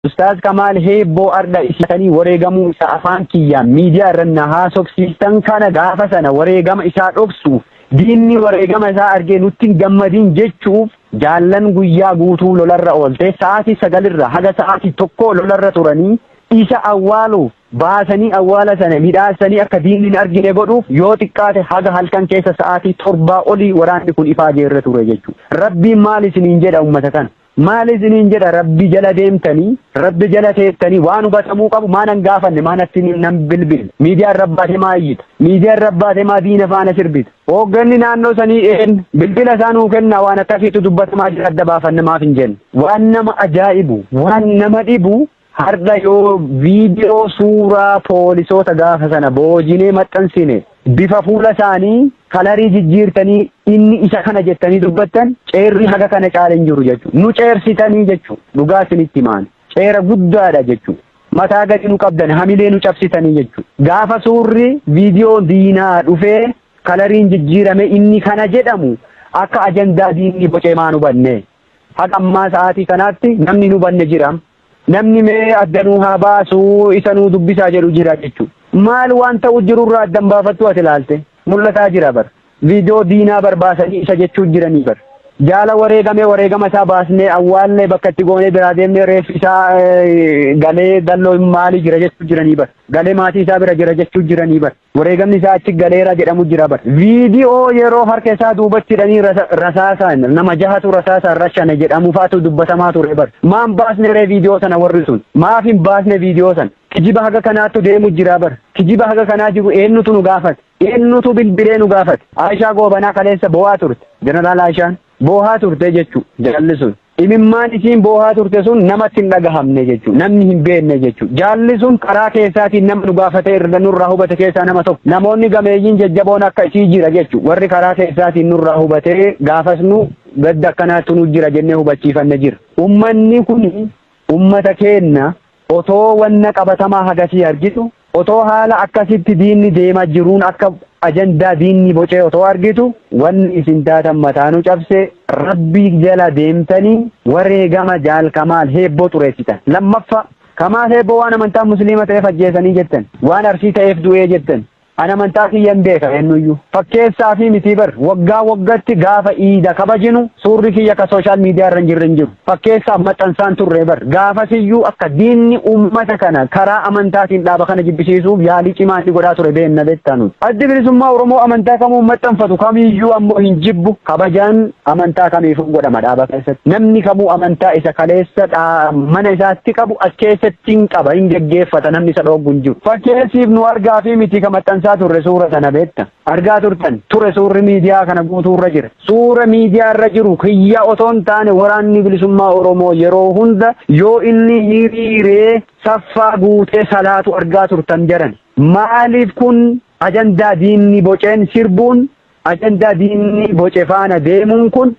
Ustaaz Kamaal Heebboo arda isatanii wareegamuu isa afaan kiyyaa miidiyaa irra na haasofsiistan kana gaafa sana wareegama isaa dhoksuuf diinni wareegama isaa argee nutti hin gammadin jechuuf jaallan guyyaa guutuu lolarra oolte sa'aatii 9 haga sa'aatii 1 lolarra turanii isa awwaaluuf baasanii awwaala sana midhaasanii akka diinni hin argine godhuuf yoo xiqqaate haga halkan keessa sa'aatii 7 olii waraanni kun ifaa jeerra ture jechuudha. Rabbiin maal isiniin jedha ummata kana? Maal isiniin jedha? Rabbi jala deemtanii rabbi jala teettanii waan hubatamuu qabu maanan gaafanne maanatti nan bilbil miidiyaan rabbaate maa iyyita miidiyaan rabbaate maa diina faana sirbita hoogganni naannoo sanii bilbila isaanuu kenna waan akkasiitu dubbatamaa jira adda baafanne maaf hin jenne waan nama ajaa'ibu waan nama dhibu har'a yoo viidiyoo suuraa poolisoota gaafa sana boojinee maxxansine bifa fuula isaanii kalarii jijjiirtanii inni isa kana jettanii dubbattan ceerri haga kana caala hin jiru jechuudha. Nu ceersitanii jechuudha. Dhugaa isinitti himaan. Ceera guddaadha jechuudha. Mataa gadi nu qabdan hamilee nu cabsitanii jechuudha. Gaafa suurri viidiyoo diinaa dhufee kalariin jijjiirame inni kana jedhamu akka ajandaa diinni bocee maa nu banne. Haga ammaa sa'aatii kanaatti namni nu banne jira. Namni mee addanuu haa baasuu isa nuu dubbisaa jedhu jira jechuudha. Maal waan ta'u jirurraa addan baafattu ati ilaalte mul'ataa jira bar viidiyoo diinaa barbaasanii isa jechuun jiranii bar jaala wareegama isaa baasnee awwaallee bakka itti goonee biraa deemnee reeffi isaa galee dalloo maalii jira jechuun jiranii bar galee maatii isaa bira jira jechuun jiranii bar wareegamni isaa achi galeera jedhamu jira bar viidiyoo yeroo harka isaa duubatti hidhanii rasaasaan nama jahatu rasaasaan rashane jedhamu faatu dubbatamaa ture bar maan baasne ree viidiyoo sana warri sun maaf hin baasne viidiyoo sana kijiba haga kanaattu deemu jira bar kijiba haga kanaa jiru eenyutu nu gaafate eenyutu bilbilee nu gaafate Aishaa Goobanaa kaleessa boohaa turte jeneraal Aishaan boohaa turte jechuudha jaalli sun imimmaan isiin boohaa turte sun namatti hin dhagahamne jechuudha namni hin beekne jechuudha jaalli sun karaa keessaatiin nama nu gaafate irra nurraa hubate keessaa nama tokko namoonni gameeyyiin jajjaboon akka isii jira jechuudha warri karaa keessaatiin nurraa hubatee gaafas nu gadda akkanaattu nu jira jennee hubachiifanne jira ummanni kun ummata keenna otoo wanna qabatamaa hagasii argitu otoo haala akkasitti diinni deemaa jiruun akka ajandaa diinni bocee otoo argitu wanni isin taatan mataanuu cabse rabbii jala deemtanii wareegama jaal Kamaal Heebboo xureessitan lammaffaa Kamaal Heebboo waan amantaa musliima ta'eef ajjeesanii jettan waan arsii ta'eef du'ee jettan ana amantaa kiyyan beeka eenyuyyuu fakkeessaa fi mitii bar waggaa waggatti gaafa iida kabajinu suurri kiyya akka sooshaal miidiyaa irra hin jirre hin jiru fakkeessaaf maxxansaan turre bar gaafasiyyuu akka diinni ummata kana karaa amantaatiin dhaaba kana jibbisiisuuf yaalii cimaa inni godhaa ture beenna beektaanu addi bilisummaa Oromoo amantaa kamuu maxxanfatu kamiyyuu ammoo hin jibbu kabajaan amantaa kamiifuu godhama dhaaba keessatti namni kamuu amantaa isa kaleessa mana isaatti qabu as keessatti hin qaba hin geggeeffata namni isa dhooggu hin jiru fakkeessiif nu argaa fi mitii ka maxxansaa turre suura sana beekta argaa turtan ture suurri miidiyaa kana guutuurra jira suura miidiyaa irra jiru kiyya otoon taane waraanni bilisummaa Oromoo yeroo hunda yoo inni hiriiree saffaa guutee salaatu argaa turtan jedhan maaliif kun ajandaa diinni boceen sirbuun ajandaa diinni boce faana deemuun kun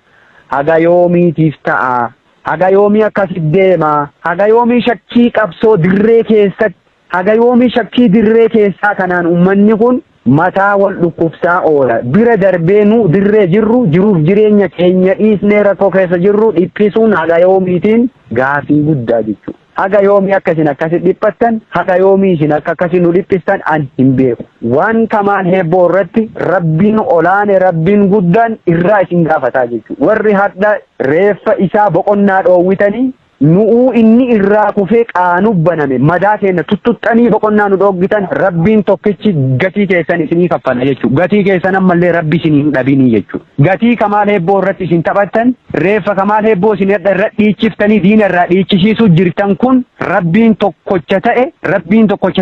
haga yoomiitiif ta'a haga yoomii akkasitti deema haga yoomii shakkii qabsoo dirree keessatti haga yoomii shakkii dirree keessaa kanaan ummanni kun mataa wal dhukkubsaa oola bira darbee nu dirree jirru jiruuf jireenya keenya dhiisnee rakkoo keessa jirru dhiphisuun haga yoomiitiin gaafii guddaa jechuudha. Haga yoomii akkasin akkasi dhiphattan haga yoomii isin akkasi nu dhiphistan an hin beeku. Waan Kamaal Heebboo irratti rabbiin olaane rabbiin guddaan irraa isin gaafataa jechuudha. Warri hadha reeffa isaa boqonnaa dhoowwitanii nu'uu inni irraa kufee qaanu baname madaa keenya tuttuxxanii boqonnaa nu dhooggitan rabbiin tokkichi gatii keessan isinii kaffala jechuudha. Gatii keessan ammallee rabbi isin hin dhabinii jechuudha. Gatii Kamaal Heebboo irratti isin taphattan reeffa Kamaal Heebboo isin irra dhiichiftanii diina irraa dhiichisiisuu jirtan kun rabbiin tokkocha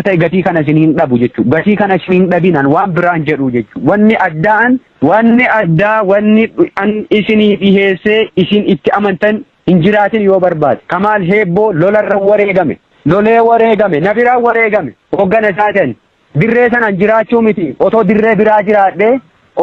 ta'e gatii kana isin hin dhabu jechuudha. Gatii kana isin hin dhabinan waan biraan jedhu jechuudha. Wanni addaa wanni isinii dhiheessee isin itti amantan hin jiraatin yoo barbaade Kamaal Heebboo lolarra wareegame lolee wareegame nafiraan wareegame hoggana isaatiin dirree sanaan jiraachuu miti otoo dirree biraa jiraadhe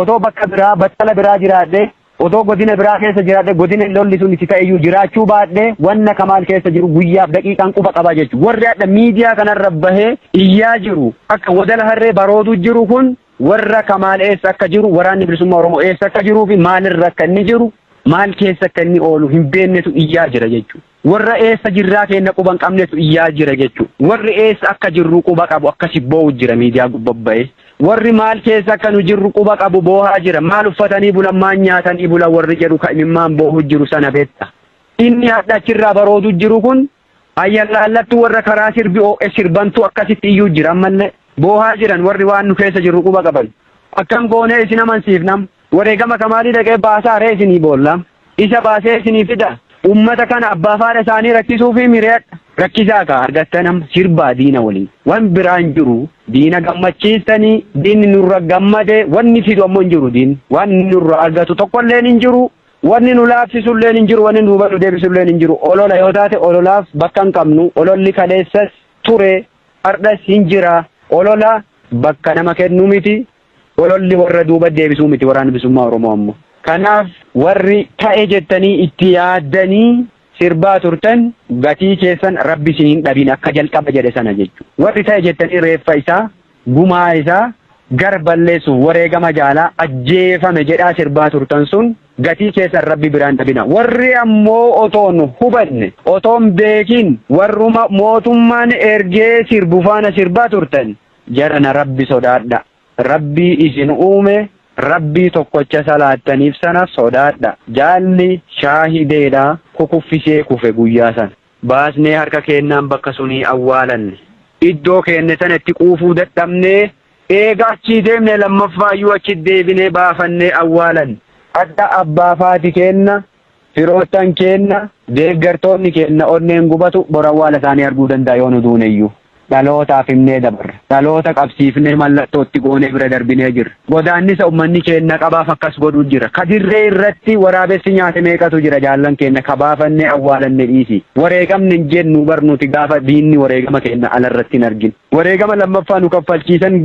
otoo bakka biraa battala biraa jiraadhe otoo godina biraa keessa jiraadhe godina lolli sun itti ta'eyyuu jiraachuu baadhe wanna Kamaal keessa jiru guyyaaf daqiiqaan quba qaba jechuudha. Warri adda miidiyaa kanarra bahee iyyaa jiru akka wadala harree barooduu jiru kun warra Kamaal eessa akka jiru waraanni bilisummaa Oromoo eessa akka jiruu fi maalirra akka inni jiru maal keessa akka inni oolu hin beeknetu iyyaa jira jechuudha. Warra eessa jirraa keenya quba hin qabnetu iyyaa jira jechuudha. Warri eessa akka jirru quba qabu akkasi boo'u jira miidiyaa gubbabba'ee. Warri maal keessa akka nu jirru quba qabu boohaa jira. Maal uffatanii bulan maal nyaatanii bulan warri jedhu kan imimmaan boohu jiru sana beekta. Inni hadha achirraa baroodu jiru kun ayyaallaallattu warra karaa sirbi sirbantu akkasitti iyyuu jira ammallee boohaa jiran warri waan nu keessa jirru quba qaban. Akkam goonee isin amansiifnam. Wareegama kamaalii dhaqee baasaa ree isinii boolla. Isa baasee isinii fida. Ummata kana abbaa faadha isaanii rakkisuu fi mireedha. Rakkisaa ka argattanam sirbaa diina waliin. Wan biraan jiru diina gammachiistanii diinni nurra gammade wanni fidu ammoo hin jiru diin. Wanni nurra argatu tokkolleen hin jiru. Wanni nu laafsisulleen hin jiru. Wanni nu hubatu deebisulleen hin jiru. Olola yoo taate ololaaf bakka hin qabnu. Ololli kaleessas ture hardhas hin jira. Olola bakka nama kennu miti. Ololli warra duuba deebisuu miti waraana bilisummaa Oromoo ammoo. Kanaaf warri ta'e jettanii itti yaaddanii sirbaa turtan gatii keessan rabbi isiniin dhabin akka jalqaba jedhe sana jechuudha. Warri ta'e jettanii reeffa isaa gumaa isaa gar balleessuuf wareegama jaalaa ajjeefame jedhaa sirbaa turtan sun gatii keessan rabbi biraan dhabina. Warri ammoo otoon hubanne otoon beekin warruma mootummaan ergee sirbu faana sirbaa turtan jarana rabbi sodaadha. Rabbii isin uume rabbii tokkocha salaattaniif sana sodaadha. Jaalli shaahideedha kukuffisee kufe guyyaa sana. Baasnee harka kennaan bakka sunii awwaalanne. Iddoo keenne sana itti quufuu dadhabnee eega achii deemne lammaffaayyuu achi deebinee baafannee awwaalanne. Adda abbaa faati kenna, firoottan kenna, deeggartoonni kenna onneen gubatu bor awwaala isaanii arguu danda'a yoo nu duuneyyuu. Dhalootaaf himnee dabarra. Dhaloota qabsiifnee mallattootti goonee bira darbinee jirra. Godaannisa uummanni keenya qabaaf akkas godhuu jira. Kadirree irratti waraabessi nyaate meeqatu jira jaallan keenya kabaafannee awwaalanne dhiisi. Wareegamni hin jennu barnuuti gaafa diinni wareegama keenya alarratti hin argin. Wareegama lammaffaa nu kaffalchiisan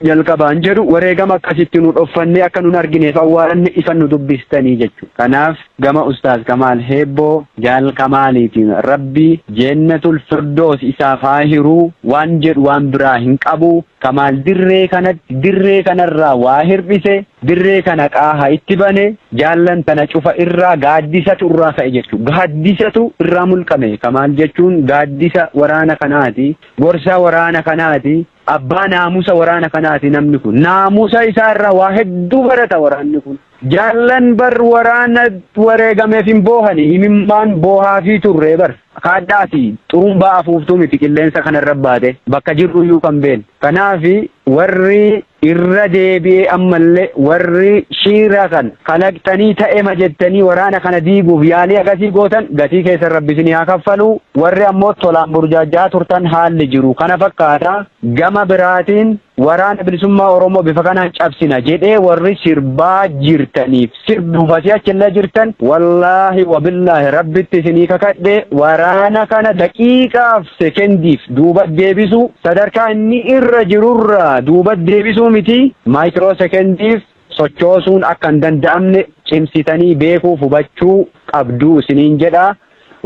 jalqabaan jedhu wareegama akkasitti nu dhoffannee akka nun argineef awwaalanne ifan nu dubbistanii jechuudha. Kanaaf gama Ustaaz Kamaal Heebboo jaal Kamaaliitiin rabbi Jannatul Firdoos isaaf haa hiruu waan jedhu waan biraa hin qabu. Kamaal dirree kanarraa waa hirbise dirree kana qaaha itti bane jaallan tana cufa irraa gaaddisatu irraa ka'e jechuudha. Gaaddisatu irraa mulqame. Kamaal jechuun gaaddisa waraana kanaati. Gorsa waraana kanaati. Abbaa naamusa waraana kanaati namni kun. Naamusa isaa irraa waa hedduu barata waraanni kun. Jaallan bar waraana wareegameef hin boohani himimmaan boohaa fi turree bar kaadhaa fi xurumbaa afuuftuu miti qilleensa kanarra baate bakka jirru iyyuu kan beenu. Kanaafi warri irra deebi'ee ammallee warri shiira kan kalaqxanii ta'ema jettanii waraana kana diiguuf yaalii akkasii gootan gatii keessan rabbi isinii haa kaffalu. Warri ammoo tolaan burjaajaa turtan haalli jiru kana fakkaata. Gama biraatiin waraana bilisummaa Oromoo bifa kanaan cabsina jedhee warri sirbaa jirtaniif sirbuuf asii achillee jirtan wallaahi wabillaahi rabbitti isinii kakadhe waraana kana daqiiqaaf sekendiif duuba deebisu sadarkaa inni irra jirurraa duuba deebisuu miti maayikiroo sekendiif sochoosuun akka hin danda'amne cimsitanii beekuuf hubachuu qabduu isiniin jedha.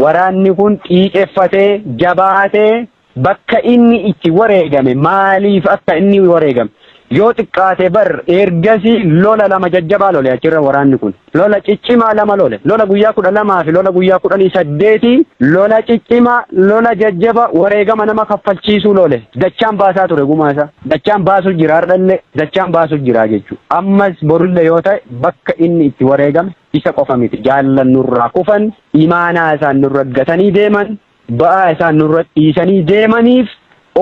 Waraanni kun xiiqeffatee jabaatee bakka inni itti wareegame maaliif akka inni wareegame yoo xiqqaate bar ergasii lola lama jajjabaa lole achirra waraanni kun lola ciccimaa lama lole lola guyyaa 12 fi lola guyyaa 18 lola ciccimaa lola jajjaba wareegama nama kaffalchiisuu lole dachaan baasaa ture gumaasa dachaan baasu jira hardhalle dachaan baasu jira jechuudha. Ammas borulle yoo ta'e bakka inni itti wareegame isa qofa miti jaallan nurraa kufan imaanaa isaan nurra gatanii deeman ba'aa isaan nurra dhiisanii deemaniif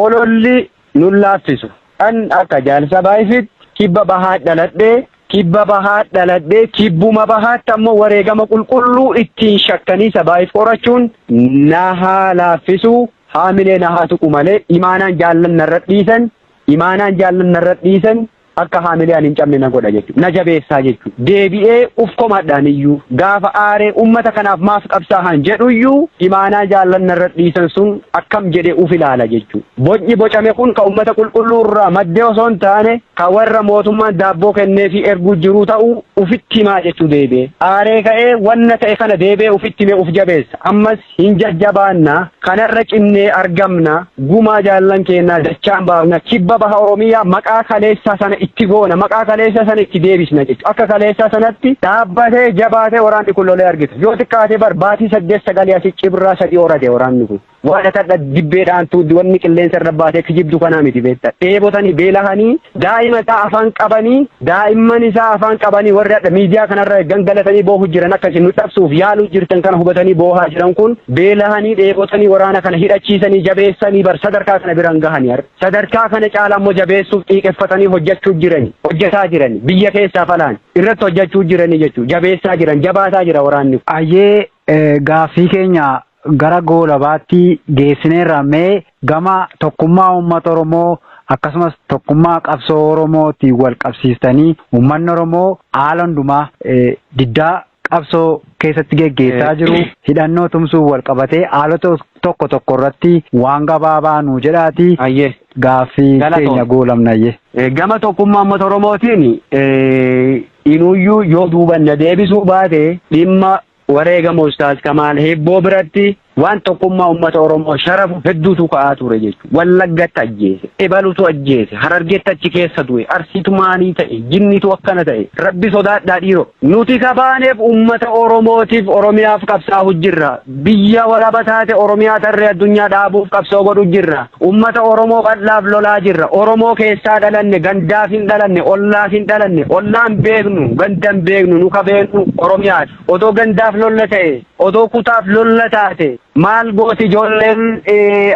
ololli nun laaffisu. An akka jaalsa baay'ifit kibba bahaa dhaladhee kibbuma bahaatti ammoo wareegama qulqulluu ittiin shakkanii sabaayif qorachuun na haa laaffisu haamilee na haa tuqu malee imaanaan jaallan narra dhiisan akka haamileen hin cabne na godha jechuudha. Na jabeessaa jechuudha. Deebi'ee uf komadhaan iyyuu gaafa aaree ummata kanaaf maaf qabsaahan jedhu iyyuu imaanaa jaallan narra dhiisan sun akkam jedhee uf ilaala jechuudha. Bocni bocame kun ka ummata qulqulluu irraa maddee osoo hin taane ka warra mootummaan daabboo kennee fi erguu jiru ta'uu ufitti himaa jechuu deebi'ee. Aaree ka'ee wanna ta'e kana deebi'ee ufitti himee uf jabeessa. Ammas hin jajjabaanna kanarra cimnee argamna gumaa jaallan keenyaa dachaan baafna kibba baha Oromiyaa maqaa kaleessaa sana itti goona maqaa kaleessa sana itti deebisna jechuudha. Akka kaleessa sanatti dhaabbatee jabaatee waraanni kun lolee argita. Yoo xiqqaatee barbaatii 8-9 asii cibraa 3 horate waraanni kun. Waan akka dibbeedhaan tuuddi wanni qilleensa irra baatee kijibdu kanaa miti beekta. Dheebotanii beelahanii daa'ima isaa afaan qabanii daa'imman isaa afaan qabanii warri adda miidiyaa kanarra gangalatanii boohu jiran akkasiin nu dhabsuuf yaaluu jirtan kana hubatanii boohaa jiran kun beelahanii dheebotanii waraana kana hidhachiisanii jabeessanii bar sadarkaa kana biraan gahanii sadarkaa kana caalaa immoo jabeessuuf xiiqeffatanii hojjechuu jirani hojjetaa jirani biyya keessaa falaan irratti hojjechuu jirani jechuudha jabeessaa jiran jabaataa jira waraanni. Ayyee gaaffii keenya gara goolabaatti geessineerra mee gama tokkummaa uummata Oromoo akkasumas tokkummaa qabsoo Oromootiin wal qabsiistanii uummanni Oromoo haala hundumaa diddaa qabsoo keessatti geggeessaa jiru hidhannoo tumsuun wal qabatee haalota tokko irratti waan gabaabaa nuu jedhaati. Gaaffii keenya goolabnayyee. Gama tokkummaa uummata Oromootiin inuyyuu yoo duubanna deebisuu baate dhimma wareegama Ustaaz Kamaal Hebboo biratti waan tokkummaa uummata Oromoo sharafu hedduutu ka'aa ture jechuudha. Wallaggatti ajjeese, Ebalutu ajjeese, Harargeetti achi keessa du'e, Arsiitu maalii ta'e, Jinnitu akkana ta'e, Rabbi sodaadhaa dhiiroo. Nuti kabaaneef uummata Oromootiif Oromiyaaf qabsaa'u jirra. Biyya walaba taate Oromiyaa tarree addunyaa dhaabuuf qabsoo godhu jirra. Uummata Oromoo bal'aaf lolaa jirra. Oromoo keessaa dhalanne, gandaaf hin dhalanne, ollaaf hin dhalanne, ollaan beeknu, gandan beeknu, nu kabeennu Oromiyaati. Odoo gandaaf lolla ta'e, odoo kutaaf lolla taate. Maal gooti ijoolleen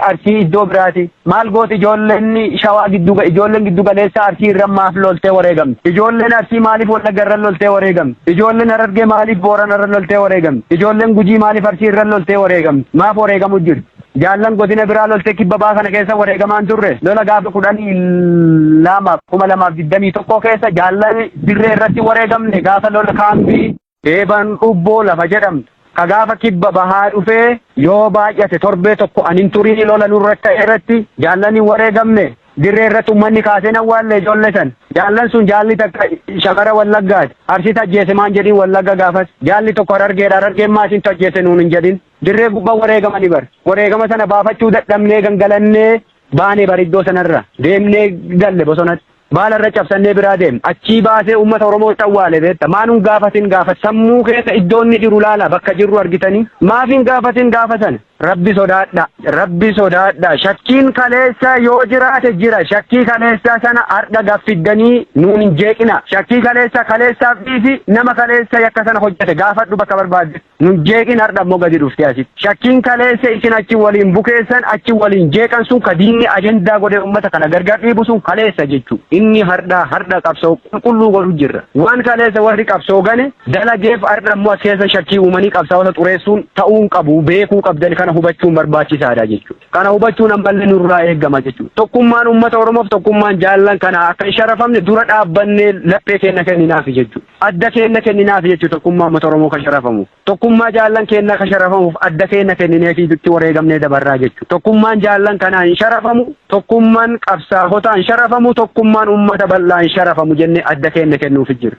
Arsii iddoo biraati. Maal gooti ijoolleen Shawaa ijoolleen giddu galeessa Arsii irra maaf loltee wareegamti. Ijoolleen Arsii maaliif Wallagga irra loltee wareegamti. Ijoolleen Harargee maaliif Boorana irra loltee wareegamti. Ijoolleen Gujii maaliif Arsii irra loltee wareegamti. Maaf wareegamu jiru. Jaallan godina biraa loltee kibba baa kana keessa wareegamaan turre. Lola gaafa 2021 keessa jaallan dirree irratti wareegamne gaafa lola kaambii eeban dhubboo lafa jedhamtu. Kagaafa kibba bahaa dhufee yoo baay'ate torbee tokko anin turii lola nurratti irratti jaallan wareegamne dirree irratti uummanni kaaseen awwaallee ijoollee san jaallan sun jaalli takka shagara Wallaggaati Arsiitu ajjeese maan jedhin Wallagga gaafas jaalli tokko Harargeen maasiintu ajjeese nuun hin jedhin dirree gubbaa wareegamanii bar wareegama sana baafachuu dadhabnee gangalannee baanee bar iddoo sanarra deemnee galle bosonatti. Maalarra cabsannee biraa deem achii baasee uummata Oromoo awwaale beekta maanuun gaafatin gaafat sammuu keessa iddoon ni jiru laala bakka jirru argitanii maafin gaafatin gaafatan Rabbi sodaadha shakkiin kaleessa yoo jiraate jira shakkii kaleessa sana har'a gaffiddanii nuun hin jeeqina shakkii kaleessaaf dhiisi nama kaleessa yakka sana hojjete gaafadhu bakka barbaadde nun jeeqin har'a immoo gadi dhuftee asitti shakkiin kaleessa isin achi waliin bukeessan achi waliin jeeqan sun ka diinni ajendaa godhee uummata kana gargar dhiibu sun kaleessa jechuudha. Inni har'a qabsoo qulqulluu godhu jirra. Waan kaleessa warri qabsoo gane dalageef har'a immoo as keessa shakkii uumanii qabsaa'ota xureessuun ta'uun qabu beekuu qabdan kana hubachuun barbaachisaadha jechuudha. Kana hubachuun ammallee nurraa eegama jechuudha. Tokkummaan uummata Oromoof tokkummaan jaallan kana akka hin sharafamne dura dhaabbannee laphee keenya kenninaaf jechuudha. Adda keenya kenninaaf jechuudha tokkummaa uummata Oromoo kan sharafamu. Tokkummaa jaallan keenya kan sharafamuuf adda keenya kennineef itti wareegamnee dabarraa jechuudha. Tokkummaan jaallan kanaa hin sharafamu, tokkummaan qabsaa'otaa hin sharafamu, tokkummaan uummata bal'aa hin sharafamu jennee adda keenya kennuuf jira.